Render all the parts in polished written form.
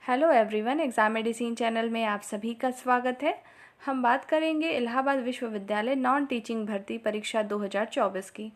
Hello everyone, exam medicine channel में आप सभी का स्वागत है। हम बात करेंगे इलाहाबाद विश्वविद्यालय नॉन टीचिंग भर्ती परीक्षा 2024 की।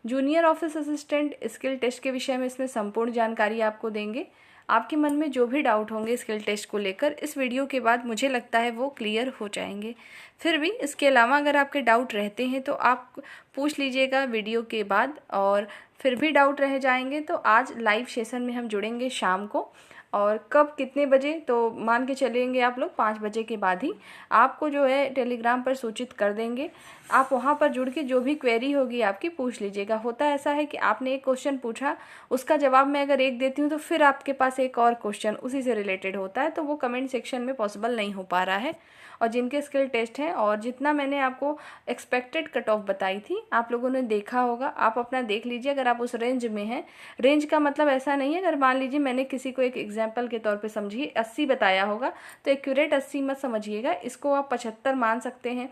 Junior office assistant skill test के विषय में इसमें संपूर्ण जानकारी आपको देंगे। आपके मन में जो भी डाउट होंगे स्किल टेस्ट को लेकर इस वीडियो के बाद मुझे लगता है वो क्लियर हो जाएंगे। फिर भी इसके अलावा अगर आपके डाउट रहते हैं तो आप पूछ लीजिएगा वीडियो के बाद, और फिर भी डाउट रह जाएंगे तो आज लाइव सेशन में हम जुड़ेंगे शाम को। और कब कितने बजे, तो मान के चलेंगे आप लोग 5 बजे के बाद ही आपको जो है टेलीग्राम पर सूचित कर देंगे। आप वहाँ पर जुड़ के जो भी क्वेरी होगी आपकी पूछ लीजिएगा। होता ऐसा है कि आपने एक क्वेश्चन पूछा, उसका जवाब मैं अगर एक देती हूँ तो फिर आपके पास एक और क्वेश्चन उसी से रिलेटेड होता है, तो वो कमेंट सेक्शन में पॉसिबल नहीं हो पा रहा है। और जिनके स्किल टेस्ट हैं और जितना मैंने आपको एक्सपेक्टेड कट ऑफ बताई थी आप लोगों ने देखा होगा, आप अपना देख लीजिए। अगर आप उस रेंज में हैं, रेंज का मतलब ऐसा नहीं है अगर मान लीजिए मैंने किसी को एक एग्जाम्पल के तौर पे समझिए 80 बताया होगा तो एक्यूरेट 80 मत समझिएगा, इसको आप 75 मान सकते हैं।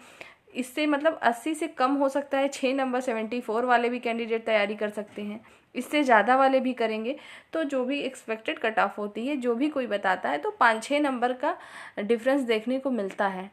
इससे मतलब 80 से कम हो सकता है, 6 नंबर 74 वाले भी कैंडिडेट तैयारी कर सकते हैं, इससे ज़्यादा वाले भी करेंगे। तो जो भी एक्सपेक्टेड कट ऑफ होती है, जो भी कोई बताता है, तो 5-6 नंबर का डिफरेंस देखने को मिलता है।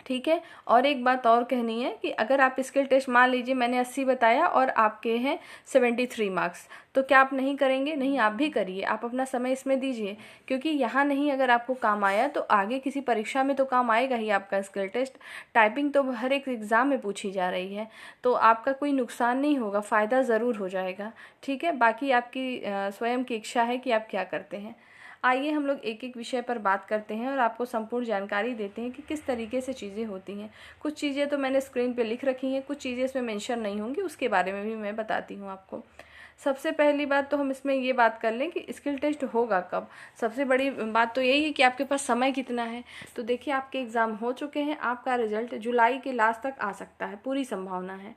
ठीक है। और एक बात और कहनी है कि अगर आप स्किल टेस्ट मान लीजिए मैंने 80 बताया और आपके हैं 73 मार्क्स, तो क्या आप नहीं करेंगे? नहीं, आप भी करिए, आप अपना समय इसमें दीजिए, क्योंकि यहाँ नहीं अगर आपको काम आया तो आगे किसी परीक्षा में तो काम आएगा ही आपका स्किल टेस्ट। टाइपिंग तो हर एक एग्ज़ाम में पूछी जा रही है, तो आपका कोई नुकसान नहीं होगा, फ़ायदा ज़रूर हो जाएगा। ठीक है, बाकी आपकी स्वयं की इच्छा है कि आप क्या करते हैं। आइए हम लोग एक एक विषय पर बात करते हैं और आपको संपूर्ण जानकारी देते हैं कि किस तरीके से चीज़ें होती हैं। कुछ चीज़ें तो मैंने स्क्रीन पे लिख रखी हैं, कुछ चीज़ें इसमें मेंशन नहीं होंगी, उसके बारे में भी मैं बताती हूँ आपको। सबसे पहली बात तो हम इसमें ये बात कर लें कि स्किल टेस्ट होगा कब। सबसे बड़ी बात तो यही है कि आपके पास समय कितना है। तो देखिए, आपके एग्ज़ाम हो चुके हैं, आपका रिजल्ट जुलाई के लास्ट तक आ सकता है, पूरी संभावना है।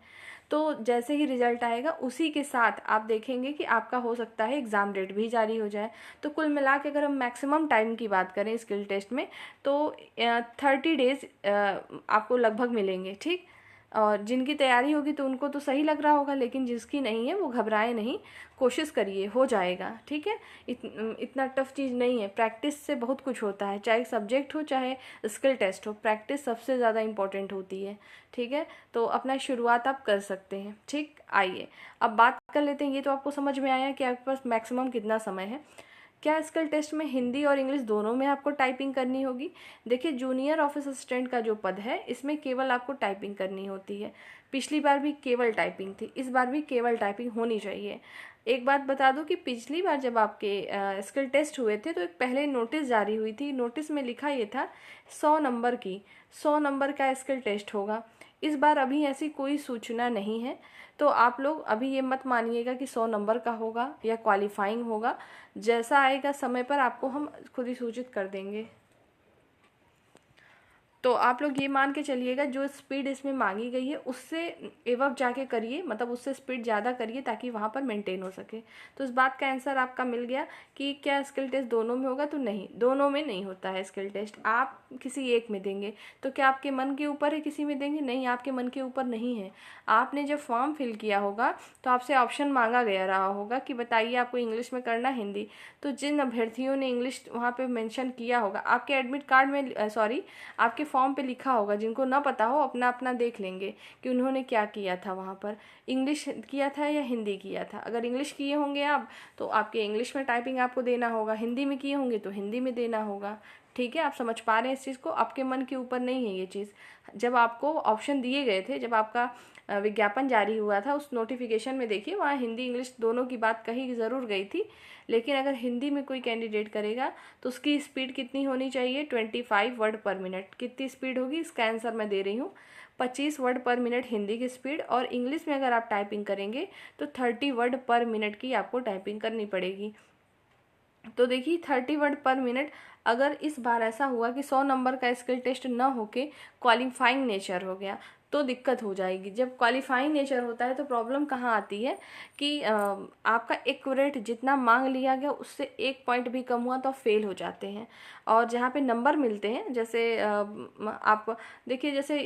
तो जैसे ही रिजल्ट आएगा उसी के साथ आप देखेंगे कि आपका हो सकता है एग्ज़ाम डेट भी जारी हो जाए। तो कुल मिला के अगर हम मैक्सिमम टाइम की बात करें स्किल टेस्ट में तो 30 डेज़ आपको लगभग मिलेंगे। ठीक। और जिनकी तैयारी होगी तो उनको तो सही लग रहा होगा, लेकिन जिसकी नहीं है वो घबराए नहीं, कोशिश करिए, हो जाएगा। ठीक है, इतना टफ चीज़ नहीं है, प्रैक्टिस से बहुत कुछ होता है, चाहे सब्जेक्ट हो चाहे स्किल टेस्ट हो, प्रैक्टिस सबसे ज़्यादा इम्पॉर्टेंट होती है। ठीक है, तो अपना शुरुआत आप कर सकते हैं। ठीक, आइए अब बात कर लेते हैं। ये तो आपको समझ में आया कि आपके पास मैक्सिमम कितना समय है। क्या स्किल टेस्ट में हिंदी और इंग्लिश दोनों में आपको टाइपिंग करनी होगी? देखिए, जूनियर ऑफिस असिस्टेंट का जो पद है इसमें केवल आपको टाइपिंग करनी होती है। पिछली बार भी केवल टाइपिंग थी, इस बार भी केवल टाइपिंग होनी चाहिए। एक बात बता दूं कि पिछली बार जब आपके स्किल टेस्ट हुए थे तो एक पहले नोटिस जारी हुई थी, नोटिस में लिखा ये था 100 नंबर का स्किल टेस्ट होगा। इस बार अभी ऐसी कोई सूचना नहीं है, तो आप लोग अभी ये मत मानिएगा कि 100 नंबर का होगा या क्वालिफाइंग होगा। जैसा आएगा समय पर आपको हम खुद ही सूचित कर देंगे। तो आप लोग ये मान के चलिएगा जो स्पीड इसमें मांगी गई है उससे एवब जाके करिए, मतलब उससे स्पीड ज़्यादा करिए ताकि वहाँ पर मेंटेन हो सके। तो इस बात का आंसर आपका मिल गया कि क्या स्किल टेस्ट दोनों में होगा? तो नहीं, दोनों में नहीं होता है स्किल टेस्ट, आप किसी एक में देंगे। तो क्या आपके मन के ऊपर है किसी में देंगे? नहीं, आपके मन के ऊपर नहीं है। आपने जब फॉर्म फिल किया होगा तो आपसे ऑप्शन मांगा गया रहा होगा कि बताइए आपको इंग्लिश में करना, हिंदी। तो जिन अभ्यर्थियों ने इंग्लिश वहाँ पे मेंशन किया होगा, आपके एडमिट कार्ड में सॉरी आपके फॉर्म पे लिखा होगा, जिनको ना पता हो अपना अपना देख लेंगे कि उन्होंने क्या किया था, वहाँ पर इंग्लिश किया था या हिंदी किया था। अगर इंग्लिश किए होंगे आप तो आपके इंग्लिश में टाइपिंग आपको देना होगा, हिंदी में किए होंगे तो हिंदी में देना होगा। ठीक है, आप समझ पा रहे हैं इस चीज़ को? आपके मन के ऊपर नहीं है ये चीज़। जब आपको ऑप्शन दिए गए थे, जब आपका विज्ञापन जारी हुआ था, उस नोटिफिकेशन में देखिए वहाँ हिंदी इंग्लिश दोनों की बात कही ज़रूर गई थी। लेकिन अगर हिंदी में कोई कैंडिडेट करेगा तो उसकी स्पीड कितनी होनी चाहिए? 25 वर्ड पर मिनट। कितनी स्पीड होगी? इसका आंसर मैं दे रही हूँ, 25 वर्ड पर मिनट हिंदी की स्पीड। और इंग्लिश में अगर आप टाइपिंग करेंगे तो 30 वर्ड पर मिनट की आपको टाइपिंग करनी पड़ेगी। तो देखिए 30 वर्ड पर मिनट। अगर इस बार ऐसा हुआ कि 100 नंबर का स्किल टेस्ट न होके क्वालिफाइंग नेचर हो गया तो दिक्कत हो जाएगी। जब क्वालिफाइंग नेचर होता है तो प्रॉब्लम कहाँ आती है कि आपका एक्यूरेट जितना मांग लिया गया उससे 1 पॉइंट भी कम हुआ तो आप फेल हो जाते हैं। और जहाँ पे नंबर मिलते हैं, जैसे आप देखिए, जैसे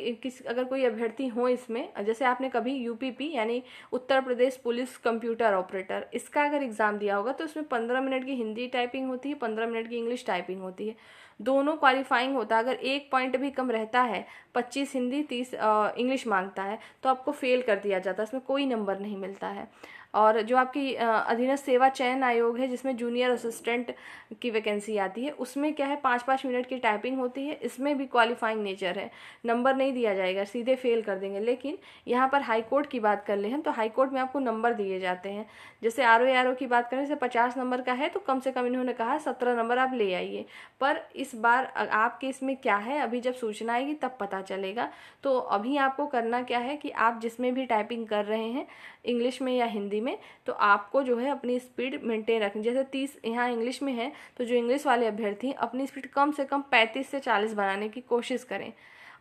अगर कोई अभ्यर्थी हो इसमें, जैसे आपने कभी यूपीपी यानी Uttar Pradesh police computer operator, इसका अगर एग्ज़ाम दिया होगा तो उसमें 15 मिनट की हिंदी टाइपिंग होती है, 15 मिनट की इंग्लिश टाइपिंग होती है, दोनों क्वालिफाइंग होता है। अगर 1 पॉइंट भी कम रहता है, 25 हिंदी 30 इंग्लिश मांगता है, तो आपको फेल कर दिया जाता है, इसमें कोई नंबर नहीं मिलता है। और जो आपकी अधीनस्थ सेवा चयन आयोग है, जिसमें जूनियर असिस्टेंट की वैकेंसी आती है, उसमें क्या है 5-5 मिनट की टाइपिंग होती है, इसमें भी क्वालिफाइंग नेचर है, नंबर नहीं दिया जाएगा, सीधे फेल कर देंगे। लेकिन यहाँ पर हाई कोर्ट की बात कर ले हम, तो हाई कोर्ट में आपको नंबर दिए जाते हैं। जैसे आरओ की बात करें, जैसे 50 नंबर का है तो कम से कम इन्होंने कहा 17 नंबर आप ले आइए। पर इस बार आपके इसमें क्या है, अभी जब सूचना आएगी तब पता चलेगा। तो अभी आपको करना क्या है कि आप जिसमें भी टाइपिंग कर रहे हैं, इंग्लिश में या हिंदी में, तो आपको जो है अपनी स्पीड मेंटेन रखनी। जैसे 30 यहाँ इंग्लिश में है, तो जो इंग्लिश वाले अभ्यर्थी अपनी स्पीड कम से कम 35 से 40 बनाने की कोशिश करें।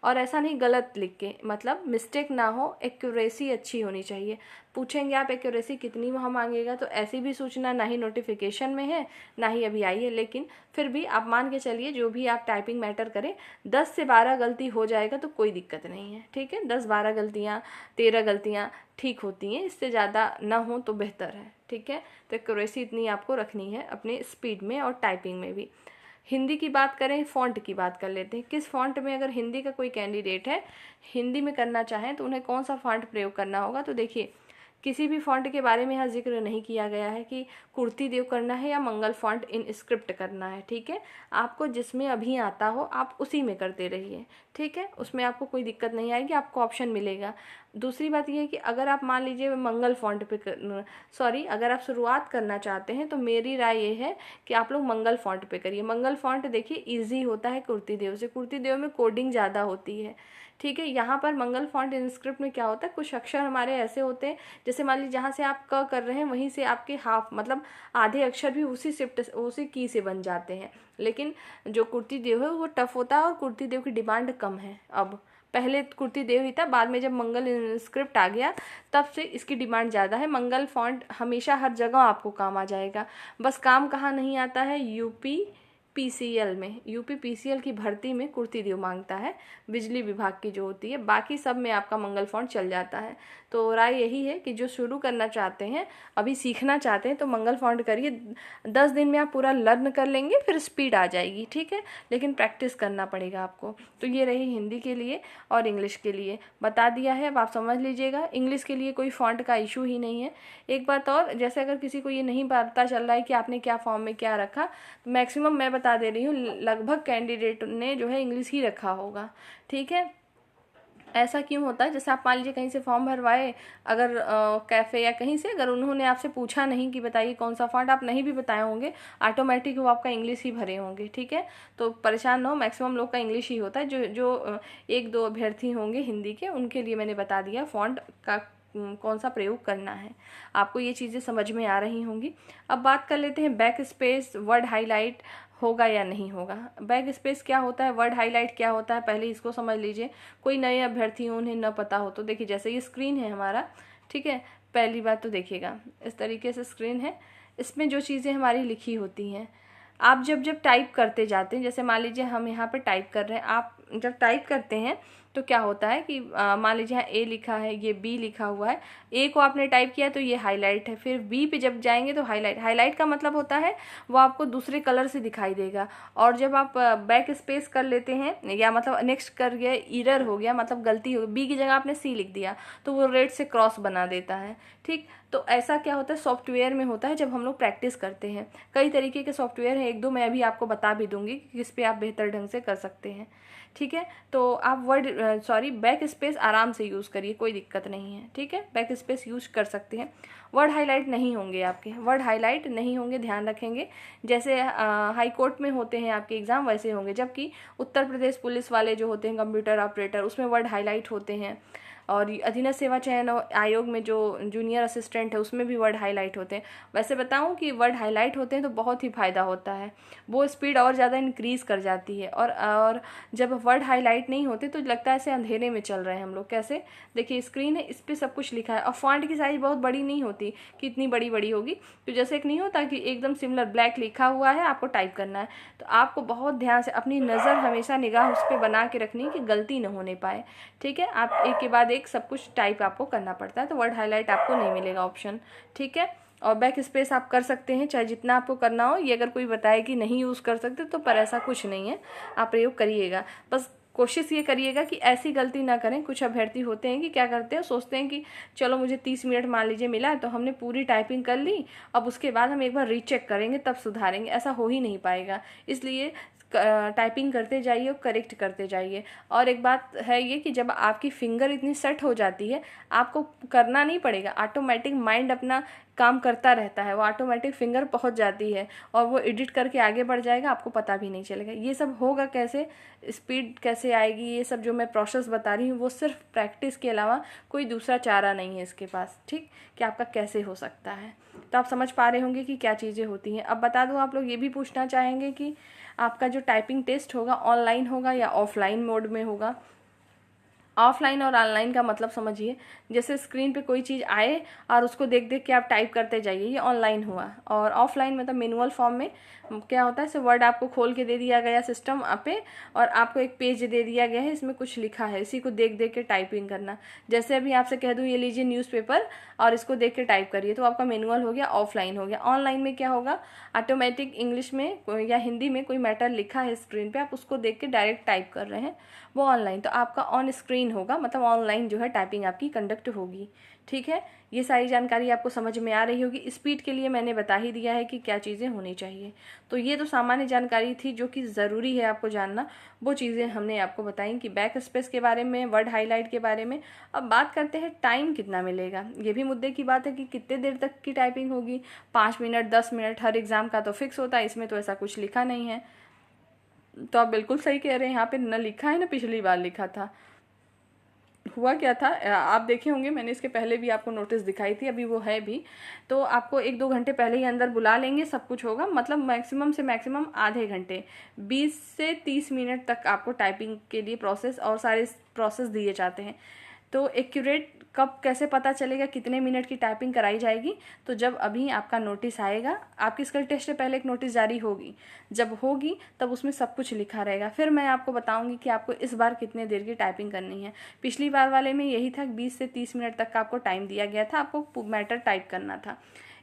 और ऐसा नहीं गलत लिख के, मतलब मिस्टेक ना हो, एक्यूरेसी अच्छी होनी चाहिए। पूछेंगे आप एक्यूरेसी कितनी वहाँ मांगेगा, तो ऐसी भी सूचना ना ही नोटिफिकेशन में है ना ही अभी आई है। लेकिन फिर भी आप मान के चलिए, जो भी आप टाइपिंग मैटर करें, 10 से 12 गलती हो जाएगा तो कोई दिक्कत नहीं है, ठीक है। 10-12 गलतियाँ, 13 गलतियाँ ठीक होती हैं, इससे ज़्यादा ना हो तो बेहतर है, ठीक है। तो एक्यूरेसी इतनी आपको रखनी है अपने स्पीड में और टाइपिंग में भी। हिंदी की बात करें, फ़ॉन्ट की बात कर लेते हैं। किस फ़ॉन्ट में अगर हिंदी का कोई कैंडिडेट है, हिंदी में करना चाहें, तो उन्हें कौन सा फ़ॉन्ट प्रयोग करना होगा। तो देखिए, किसी भी फ़ॉन्ट के बारे में यहाँ जिक्र नहीं किया गया है कि कुर्ती देव करना है या मंगल फ़ॉन्ट इन स्क्रिप्ट करना है, ठीक है। आपको जिसमें अभी आता हो आप उसी में करते रहिए, ठीक है। उसमें आपको कोई दिक्कत नहीं आएगी, आपको ऑप्शन मिलेगा। दूसरी बात यह है कि अगर आप मान लीजिए मंगल फ़ॉन्ट पे अगर आप शुरुआत करना चाहते हैं, तो मेरी राय ये है कि आप लोग मंगल फ़ॉन्ट पे करिए। मंगल फ़ॉन्ट देखिए ईजी होता है कुर्ती देव से, कुर्ती देव में कोडिंग ज़्यादा होती है, ठीक है। यहाँ पर मंगल फ़ॉन्ट इन स्क्रिप्ट में क्या होता है, कुछ अक्षर हमारे ऐसे होते हैं, जैसे मान लीजिए जहाँ से आप क कर रहे हैं वहीं से आपके हाफ मतलब आधे अक्षर भी उसी की से बन जाते हैं। लेकिन जो कुर्ती देव है वो टफ होता है और कुर्ती देव की डिमांड कम है। अब पहले कुर्ती देव ही था, बाद में जब मंगल स्क्रिप्ट आ गया तब से इसकी डिमांड ज़्यादा है। मंगल फ़ॉन्ट हमेशा हर जगह आपको काम आ जाएगा। बस काम कहाँ नहीं आता है, यूपीपीसीएल में, यूपीपीसीएल की भर्ती में कुर्ती देव मांगता है, बिजली विभाग की जो होती है। बाकी सब में आपका मंगल फ़ॉन्ट चल जाता है। तो राय यही है कि जो शुरू करना चाहते हैं, अभी सीखना चाहते हैं, तो मंगल फ़ॉन्ट करिए। 10 दिन में आप पूरा लर्न कर लेंगे, फिर स्पीड आ जाएगी, ठीक है। लेकिन प्रैक्टिस करना पड़ेगा आपको। तो ये रही हिंदी के लिए और इंग्लिश के लिए बता दिया है, अब आप समझ लीजिएगा। इंग्लिश के लिए कोई फ़ॉन्ट का इशू ही नहीं है। एक बात और, जैसे अगर किसी को ये नहीं पता चल रहा है कि आपने क्या फॉर्म में क्या रखा, तो मैक्सिमम मैं बता दे रही हूँ, लगभग कैंडिडेट ने जो है इंग्लिश ही रखा होगा, ठीक है। ऐसा क्यों होता है, जैसे आप मान लीजिए कहीं से फॉर्म भरवाए, अगर कैफ़े या कहीं से, अगर उन्होंने आपसे पूछा नहीं कि बताइए कौन सा फ़ॉन्ट, आप नहीं भी बताए होंगे, ऑटोमेटिक वो आपका इंग्लिश ही भरे होंगे, ठीक है। तो परेशान ना हो, मैक्सिमम लोग का इंग्लिश ही होता है। जो 1-2 अभ्यर्थी होंगे हिंदी के, उनके लिए मैंने बता दिया फ़ॉन्ट का कौन सा प्रयोग करना है। आपको ये चीज़ें समझ में आ रही होंगी। अब बात कर लेते हैं बैक स्पेस, वर्ड हाईलाइट होगा या नहीं होगा। बैक स्पेस क्या होता है, वर्ड हाईलाइट क्या होता है, पहले इसको समझ लीजिए। कोई नए अभ्यर्थी हो, उन्हें न पता हो तो देखिए, जैसे ये स्क्रीन है हमारा, ठीक है। पहली बात तो देखिएगा, इस तरीके से स्क्रीन है, इसमें जो चीज़ें हमारी लिखी होती हैं, आप जब टाइप करते जाते हैं, जैसे मान लीजिए हम यहाँ पे टाइप कर रहे हैं, आप जब टाइप करते हैं तो क्या होता है कि मान लीजिए यहाँ ए लिखा है, ये बी लिखा हुआ है, ए को आपने टाइप किया तो ये हाईलाइट है, फिर बी पे जब जाएंगे तो हाईलाइट का मतलब होता है वो आपको दूसरे कलर से दिखाई देगा। और जब आप बैक स्पेस कर लेते हैं, या मतलब नेक्स्ट कर गया, एरर हो गया, मतलब गलती हो गई, बी की जगह आपने सी लिख दिया, तो वो रेड से क्रॉस बना देता है, ठीक। तो ऐसा क्या होता है, सॉफ्टवेयर में होता है जब हम लोग प्रैक्टिस करते हैं। कई तरीके के सॉफ्टवेयर हैं, 1-2 मैं अभी आपको बता भी दूंगी कि किस पे आप बेहतर ढंग से कर सकते हैं, ठीक है। तो आप बैक स्पेस आराम से यूज़ करिए, कोई दिक्कत नहीं है, ठीक है। बैक स्पेस यूज कर सकते हैं। वर्ड हाईलाइट नहीं होंगे आपके, वर्ड हाईलाइट नहीं होंगे, ध्यान रखेंगे। जैसे हाई कोर्ट में होते हैं आपके एग्ज़ाम, वैसे होंगे। जबकि उत्तर प्रदेश पुलिस वाले जो होते हैं कंप्यूटर ऑपरेटर, उसमें वर्ड हाईलाइट होते हैं। और अधीनस्थ सेवा चयन आयोग में जो जूनियर असिस्टेंट है उसमें भी वर्ड हाईलाइट होते हैं। वैसे बताऊं कि वर्ड हाईलाइट होते हैं तो बहुत ही फ़ायदा होता है, वो स्पीड और ज़्यादा इंक्रीज़ कर जाती है। और जब वर्ड हाईलाइट नहीं होते तो लगता है ऐसे अंधेरे में चल रहे हैं हम लोग। कैसे, देखिए स्क्रीन है, इस पर सब कुछ लिखा है और फॉन्ट की साइज़ बहुत बड़ी नहीं होती कि इतनी बड़ी बड़ी होगी। तो जैसे एक नहीं होता कि एकदम सिमिलर ब्लैक लिखा हुआ है, आपको टाइप करना है, तो आपको बहुत ध्यान से अपनी नज़र हमेशा निगाह उस पर बना के रखनी है कि गलती न होने पाए। ठीक है, आप एक के बाद एक सब कुछ टाइप आपको करना पड़ता है, तो वर्ड हाईलाइट आपको नहीं मिलेगा ऑप्शन। ठीक है, और बैक स्पेस आप कर सकते हैं चाहे जितना आपको करना हो। ये अगर कोई बताए कि नहीं यूज़ कर सकते तो पर ऐसा कुछ नहीं है, आप प्रयोग करिएगा। बस कोशिश ये करिएगा कि ऐसी गलती ना करें। कुछ अभ्यर्थी होते हैं कि क्या करते हैं, सोचते हैं कि चलो मुझे 30 मिनट मान लीजिए मिला है तो हमने पूरी टाइपिंग कर ली, अब उसके बाद हम एक बार रीचेक करेंगे तब सुधारेंगे। ऐसा हो ही नहीं पाएगा, इसलिए टाइपिंग करते जाइए और करेक्ट करते जाइए। और एक बात है ये कि जब आपकी फिंगर इतनी सेट हो जाती है, आपको करना नहीं पड़ेगा, ऑटोमेटिक माइंड अपना काम करता रहता है, वो ऑटोमेटिक फिंगर पहुंच जाती है और वो एडिट करके आगे बढ़ जाएगा, आपको पता भी नहीं चलेगा। ये सब होगा कैसे, स्पीड कैसे आएगी, ये सब जो मैं प्रोसेस बता रही हूँ वो सिर्फ प्रैक्टिस के अलावा कोई दूसरा चारा नहीं है इसके पास। ठीक, कि आपका कैसे हो सकता है। तो आप समझ पा रहे होंगे कि क्या चीज़ें होती हैं। अब बता दूं, आप लोग ये भी पूछना चाहेंगे कि आपका जो टाइपिंग टेस्ट होगा ऑनलाइन होगा या ऑफलाइन मोड में होगा। ऑफलाइन और ऑनलाइन का मतलब समझिए, जैसे स्क्रीन पे कोई चीज़ आए और उसको देख देख के आप टाइप करते जाइए, ये ऑनलाइन हुआ। और ऑफलाइन मतलब मैनुअल फॉर्म में क्या होता है, वर्ड आपको खोल के दे दिया गया सिस्टम पे और आपको एक पेज दे दिया गया है, इसमें कुछ लिखा है, इसी को देख देख के टाइपिंग करना। जैसे अभी आपसे कह दूँ ये लीजिए न्यूज़पेपर और इसको देख के टाइप करिए, तो आपका मैनुअल हो गया, ऑफलाइन हो गया। ऑनलाइन में क्या होगा, ऑटोमेटिक इंग्लिश में या हिंदी में कोई मैटर लिखा है स्क्रीन पे, आप उसको देख के डायरेक्ट टाइप कर रहे हैं, वो ऑनलाइन। तो आपका ऑन स्क्रीन होगा, मतलब ऑनलाइन जो है टाइपिंग आपकी कंडक्ट होगी। ठीक है, ये सारी जानकारी आपको समझ में आ रही होगी। स्पीड के लिए मैंने बता ही दिया है कि क्या चीज़ें होनी चाहिए। तो ये तो सामान्य जानकारी थी जो कि ज़रूरी है आपको जानना, वो चीज़ें हमने आपको बताई कि बैक स्पेस के बारे में, वर्ड हाईलाइट के बारे में। अब बात करते हैं टाइम कितना मिलेगा। ये भी मुद्दे की बात है कि कितने देर तक की टाइपिंग होगी, 5 मिनट 10 मिनट, हर एग्ज़ाम का तो फिक्स होता है, इसमें तो ऐसा कुछ लिखा नहीं है। तो आप बिल्कुल सही कह रहे हैं, यहाँ पे न लिखा है, न पिछली बार लिखा था। हुआ क्या था, आप देखे होंगे, मैंने इसके पहले भी आपको नोटिस दिखाई थी, अभी वो है भी। तो आपको 1-2 घंटे पहले ही अंदर बुला लेंगे, सब कुछ होगा, मतलब मैक्सिमम से मैक्सिमम आधे घंटे, 20 से 30 मिनट तक आपको टाइपिंग के लिए प्रोसेस और सारे प्रोसेस दिए जाते हैं। तो एक्यूरेट कब कैसे पता चलेगा कितने मिनट की टाइपिंग कराई जाएगी, तो जब अभी आपका नोटिस आएगा, आपकी स्किल टेस्ट से पहले एक नोटिस जारी होगी, जब होगी तब उसमें सब कुछ लिखा रहेगा। फिर मैं आपको बताऊंगी कि आपको इस बार कितने देर की टाइपिंग करनी है। पिछली बार वाले में यही था, 20 से 30 मिनट तक का आपको टाइम दिया गया था, आपको मैटर टाइप करना था।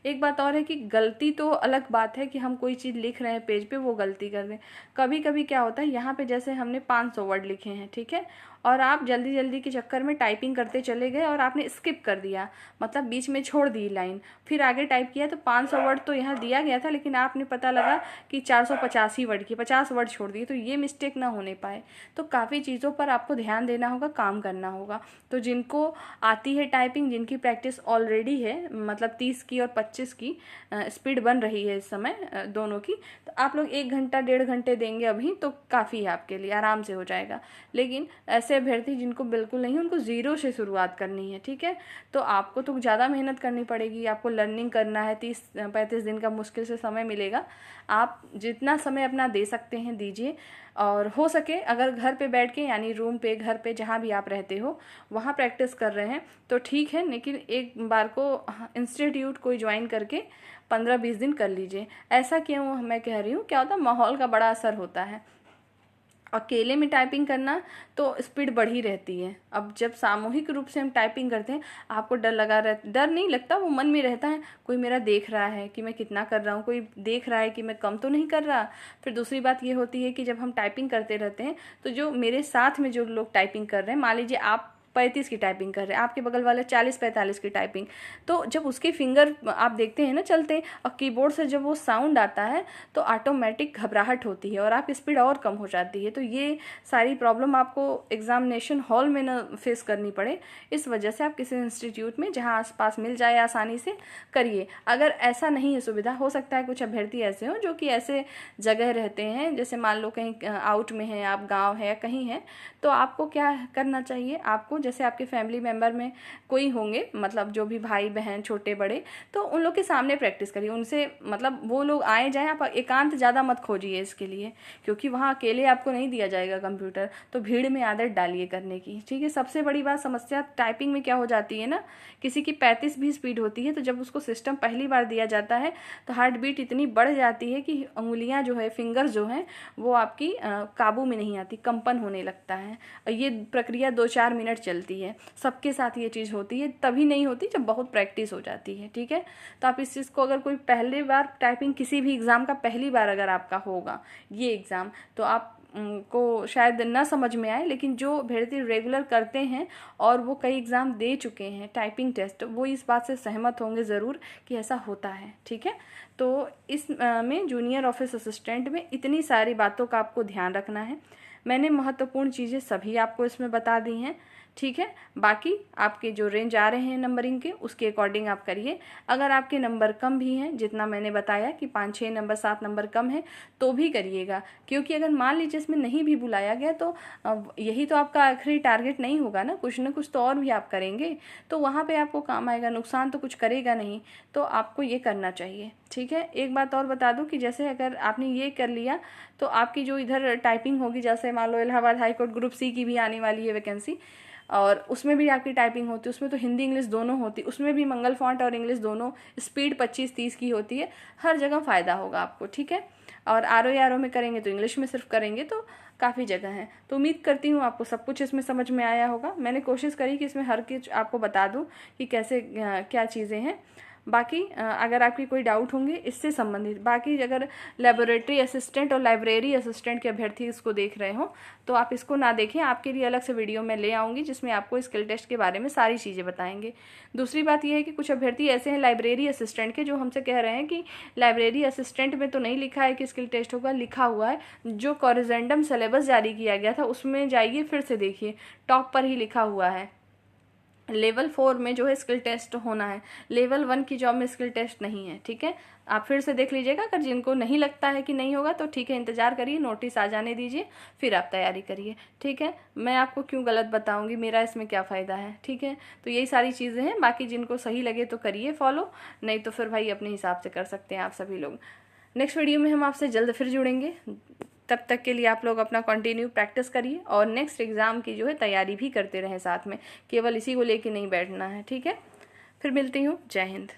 एक बात और है कि गलती तो अलग बात है कि हम कोई चीज़ लिख रहे हैं पेज पे, वो गलती कर दें। कभी कभी क्या होता है, यहाँ पे जैसे हमने 500 वर्ड लिखे हैं, ठीक है, और आप जल्दी जल्दी के चक्कर में टाइपिंग करते चले गए और आपने स्किप कर दिया, मतलब बीच में छोड़ दी लाइन, फिर आगे टाइप किया तो 500 वर्ड तो यहाँ दिया गया था, लेकिन आपने पता लगा कि 485 वर्ड की 50 वर्ड छोड़ दिए। तो ये मिस्टेक ना होने पाए, तो काफ़ी चीज़ों पर आपको ध्यान देना होगा, काम करना होगा। तो जिनको आती है टाइपिंग, जिनकी प्रैक्टिस ऑलरेडी है, मतलब 30 की और 25 की स्पीड बन रही है इस समय दोनों की, तो आप लोग 1 घंटा 1.5 घंटे देंगे अभी तो काफ़ी है आपके लिए, आराम से हो जाएगा। लेकिन ऐसे अभ्यर्थी जिनको बिल्कुल नहीं, उनको ज़ीरो से शुरुआत करनी है, ठीक है, तो आपको तो ज़्यादा मेहनत करनी पड़ेगी, आपको लर्निंग करना है। 30-35 दिन का मुश्किल से समय मिलेगा, आप जितना समय अपना दे सकते हैं दीजिए। और हो सके अगर घर पे बैठ के, यानी रूम पे, घर पे, जहाँ भी आप रहते हो वहाँ प्रैक्टिस कर रहे हैं तो ठीक है, लेकिन एक बार को इंस्टीट्यूट कोई ज्वाइन करके 15-20 दिन कर लीजिए। ऐसा क्यों मैं कह रही हूँ, क्या होता है, माहौल का बड़ा असर होता है। अकेले में टाइपिंग करना तो स्पीड बढ़ी रहती है। अब जब सामूहिक रूप से हम टाइपिंग करते हैं, आपको डर लगा रहता, डर नहीं लगता, वो मन में रहता है कोई मेरा देख रहा है कि मैं कितना कर रहा हूँ, कोई देख रहा है कि मैं कम तो नहीं कर रहा। फिर दूसरी बात ये होती है कि जब हम टाइपिंग करते रहते हैं तो जो मेरे साथ में जो लोग टाइपिंग कर रहे हैं, मान लीजिए आप 35 की टाइपिंग कर रहे हैं, आपके बगल वाले 40-45 की टाइपिंग, तो जब उसके फिंगर आप देखते हैं ना चलते, और कीबोर्ड से जब वो साउंड आता है तो ऑटोमेटिक घबराहट होती है और आप स्पीड और कम हो जाती है। तो ये सारी प्रॉब्लम आपको एग्जामिनेशन हॉल में ना फेस करनी पड़े, इस वजह से आप किसी इंस्टीट्यूट में जहाँ आसपास मिल जाए आसानी से करिए। अगर ऐसा नहीं है सुविधा, हो सकता है कुछ अभ्यर्थी ऐसे हों जो कि ऐसे जगह रहते हैं, जैसे मान लो कहीं आउट में है आप, गाँव है या कहीं है, तो आपको क्या करना चाहिए, आपको जैसे आपके फैमिली मेम्बर में कोई होंगे, मतलब जो भी भाई बहन छोटे बड़े, तो उन लोग के सामने प्रैक्टिस करिए, उनसे मतलब वो लोग आए जाएँ। आप एकांत ज़्यादा मत खोजिए इसके लिए, क्योंकि वहाँ अकेले आपको नहीं दिया जाएगा कंप्यूटर, तो भीड़ में आदत डालिए करने की, ठीक है। सबसे बड़ी बात समस्या टाइपिंग में क्या हो जाती है ना, किसी की 35 भी स्पीड होती है, तो जब उसको सिस्टम पहली बार दिया जाता है तो हार्ट बीट इतनी बढ़ जाती है कि उंगलियां जो है, फिंगर्स जो हैं, वो आपकी काबू में नहीं आती, कंपन होने लगता है। और ये प्रक्रिया 2-4 मिनट चलती है, सबके साथ ये चीज़ होती है, तभी नहीं होती जब बहुत प्रैक्टिस हो जाती है, ठीक है। तो आप इस चीज़ को, अगर कोई पहली बार टाइपिंग किसी भी एग्ज़ाम का पहली बार अगर आपका होगा ये एग्ज़ाम, तो आप को शायद ना समझ में आए, लेकिन जो अभ्यर्थी रेगुलर करते हैं और वो कई एग्ज़ाम दे चुके हैं टाइपिंग टेस्ट, वो इस बात से सहमत होंगे ज़रूर कि ऐसा होता है, ठीक है। तो इस में जूनियर ऑफिस असिस्टेंट में इतनी सारी बातों का आपको ध्यान रखना है। मैंने महत्वपूर्ण चीज़ें सभी आपको इसमें बता दी हैं, ठीक है। बाकी आपके जो रेंज आ रहे हैं नंबरिंग के, उसके अकॉर्डिंग आप करिए। अगर आपके नंबर कम भी हैं, जितना मैंने बताया कि 5-6 नंबर 7 नंबर कम है, तो भी करिएगा, क्योंकि अगर मान लीजिए इसमें नहीं भी बुलाया गया तो यही तो आपका आखिरी टारगेट नहीं होगा ना, कुछ ना कुछ तो और भी आप करेंगे, तो वहाँ पे आपको काम आएगा, नुकसान तो कुछ करेगा नहीं, तो आपको ये करना चाहिए, ठीक है। एक बात और बता दूं कि जैसे अगर आपने ये कर लिया तो आपकी जो इधर टाइपिंग होगी, जैसे मान लो इलाहाबाद हाईकोर्ट ग्रुप सी की भी आने वाली है वैकेंसी, और उसमें भी आपकी टाइपिंग होती है, उसमें तो हिंदी इंग्लिश दोनों होती है, उसमें भी मंगल फॉन्ट और इंग्लिश दोनों, स्पीड 25-30 की होती है, हर जगह फ़ायदा होगा आपको, ठीक है। और आर ओ में करेंगे तो इंग्लिश में सिर्फ करेंगे तो काफ़ी जगह है। तो उम्मीद करती हूँ आपको सब कुछ इसमें समझ में आया होगा। मैंने कोशिश करी कि इसमें हर चीज़ आपको बता दूँ कि कैसे क्या चीज़ें हैं। बाकी अगर आपकी कोई डाउट होंगे इससे संबंधित, बाकी अगर लेबोरेटरी असिस्टेंट और लाइब्रेरी असिस्टेंट के अभ्यर्थी इसको देख रहे हो तो आप इसको ना देखें, आपके लिए अलग से वीडियो मैं ले आऊँगी जिसमें आपको स्किल टेस्ट के बारे में सारी चीज़ें बताएंगे। दूसरी बात यह है कि कुछ अभ्यर्थी ऐसे हैं लाइब्रेरी असिस्टेंट के, जो हमसे कह रहे हैं कि लाइब्रेरी असिस्टेंट में तो नहीं लिखा है कि स्किल टेस्ट होगा, लिखा हुआ है जो कॉरिजेंडम सिलेबस जारी किया गया था उसमें जाइए फिर से देखिए, टॉप पर ही लिखा हुआ है लेवल 4 में जो है स्किल टेस्ट होना है, लेवल 1 की जॉब में स्किल टेस्ट नहीं है, ठीक है। आप फिर से देख लीजिएगा, अगर जिनको नहीं लगता है कि नहीं होगा तो ठीक है, इंतजार करिए, नोटिस आ जाने दीजिए, फिर आप तैयारी करिए, ठीक है। मैं आपको क्यों गलत बताऊंगी, मेरा इसमें क्या फ़ायदा है, ठीक है। तो यही सारी चीज़ें हैं, बाकी जिनको सही लगे तो करिए फॉलो, नहीं तो फिर भाई अपने हिसाब से कर सकते हैं आप सभी लोग। नेक्स्ट वीडियो में हम आपसे जल्द फिर जुड़ेंगे, तब तक के लिए आप लोग अपना कंटिन्यू प्रैक्टिस करिए और नेक्स्ट एग्ज़ाम की जो है तैयारी भी करते रहें साथ में, केवल इसी को लेके नहीं बैठना है, ठीक है। फिर मिलती हूँ, जय हिंद।